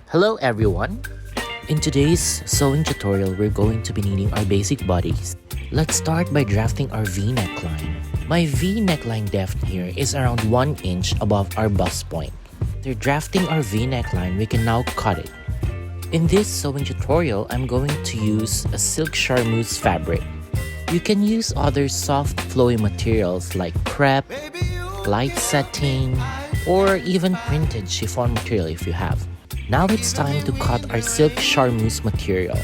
Hello everyone! In today's sewing tutorial, we're going to be needing our basic bodies. Let's start by drafting our V-neckline. My V-neckline depth here is around 1 inch above our bust point. After drafting our V-neckline, we can now cut it. In this sewing tutorial, I'm going to use a silk charmeuse fabric. You can use other soft flowy materials like crepe, light satin, or even printed chiffon material if you have. Now it's time to cut our silk charmeuse material.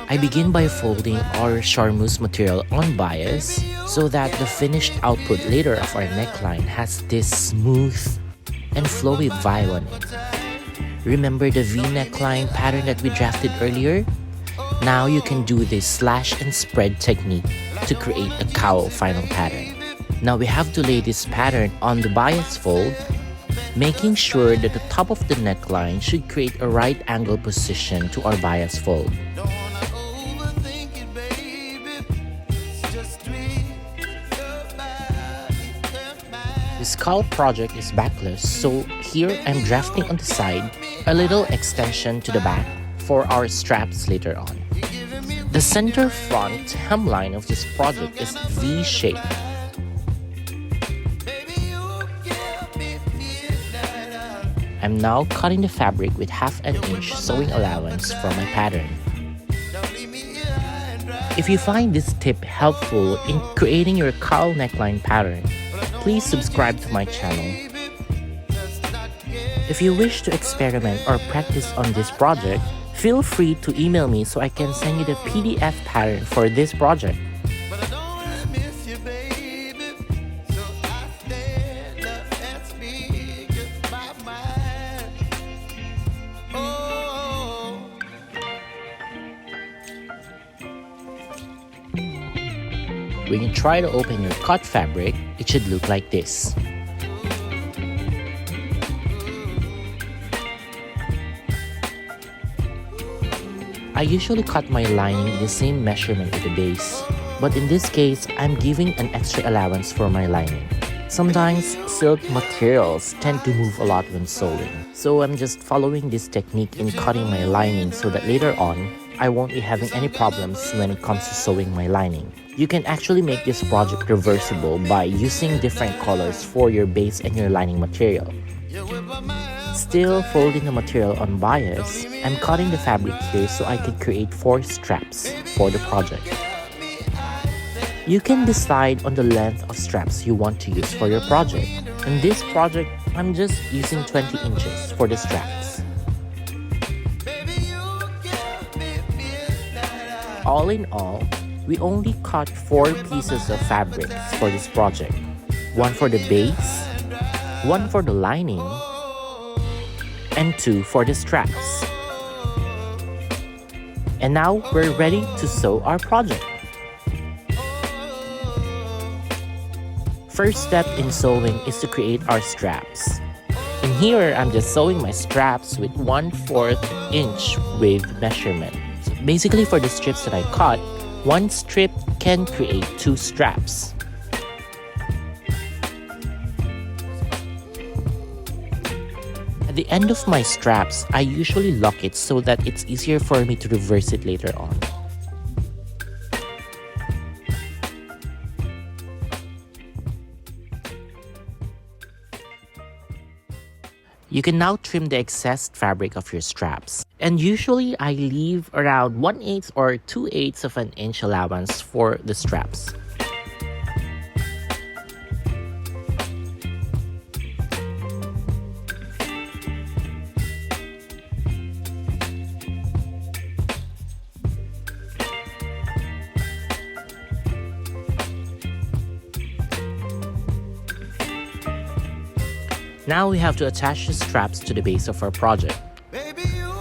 I begin by folding our charmeuse material on bias so that the finished output later of our neckline has this smooth and flowy vibe on it. Remember the V-neckline pattern that we drafted earlier? Now you can do this slash and spread technique to create a cowl final pattern. Now we have to lay this pattern on the bias fold, making sure that the top of the neckline should create a right angle position to our bias fold. This cowl project is backless, so here I'm drafting on the side a little extension to the back for our straps later on. The center front hemline of this project is V-shaped. I'm now cutting the fabric with half an inch sewing allowance for my pattern. If you find this tip helpful in creating your cowl neckline pattern, please subscribe to my channel. If you wish to experiment or practice on this project, feel free to email me so I can send you the PDF pattern for this project. When you try to open your cut fabric, it should look like this. I usually cut my lining the same measurement at the base, but in this case, I'm giving an extra allowance for my lining. Sometimes silk materials tend to move a lot when sewing, so I'm just following this technique in cutting my lining so that later on, I won't be having any problems when it comes to sewing my lining. You can actually make this project reversible by using different colors for your base and your lining material. Still folding the material on bias, I'm cutting the fabric here so I can create 4 straps for the project. You can decide on the length of straps you want to use for your project. In this project, I'm just using 20 inches for the straps. All in all, we only cut 4 pieces of fabric for this project. 1 for the base, 1 for the lining, and 2 for the straps. And now we're ready to sew our project. First step in sewing is to create our straps. And here I'm just sewing my straps with 1/4 inch width measurement. Basically, for the strips that I cut, 1 strip can create 2 straps. At the end of my straps, I usually lock it so that it's easier for me to reverse it later on. You can now trim the excess fabric of your straps. And usually I leave around 1/8 or 2/8 of an inch allowance for the straps. Now we have to attach the straps to the base of our project.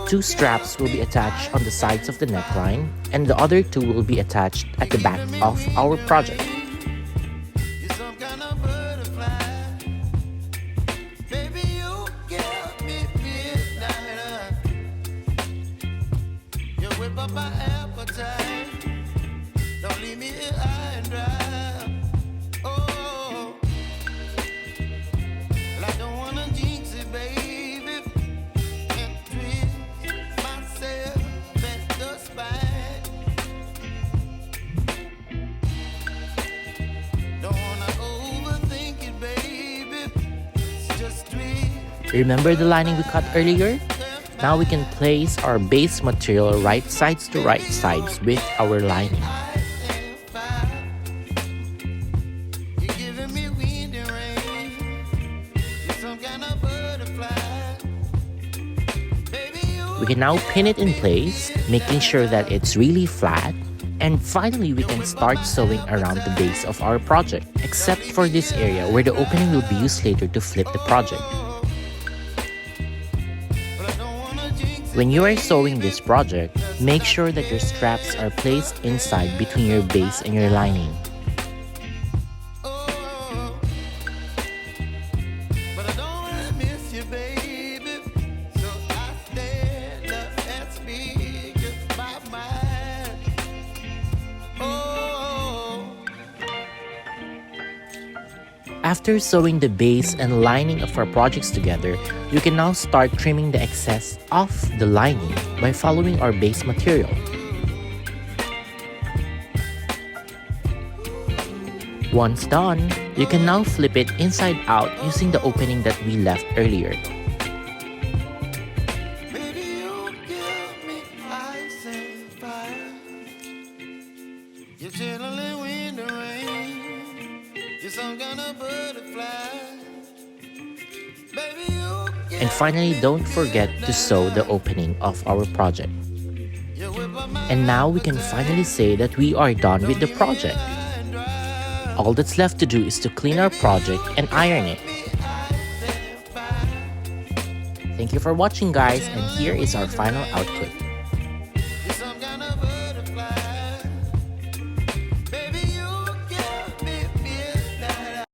2 straps will be attached on the sides of the neckline, and the other 2 will be attached at the back of our project. Remember the lining we cut earlier? Now we can place our base material right sides to right sides with our lining. We can now pin it in place, making sure that it's really flat. And finally, we can start sewing around the base of our project, except for this area where the opening will be used later to flip the project. When you are sewing this project, make sure that your straps are placed inside between your base and your lining. After sewing the base and lining of our projects together, you can now start trimming the excess off the lining by following our base material. Once done, you can now flip it inside out using the opening that we left earlier. And finally, don't forget to sew the opening of our project. And now we can finally say that we are done with the project. All that's left to do is to clean our project and iron it. Thank you for watching, guys, and here is our final output.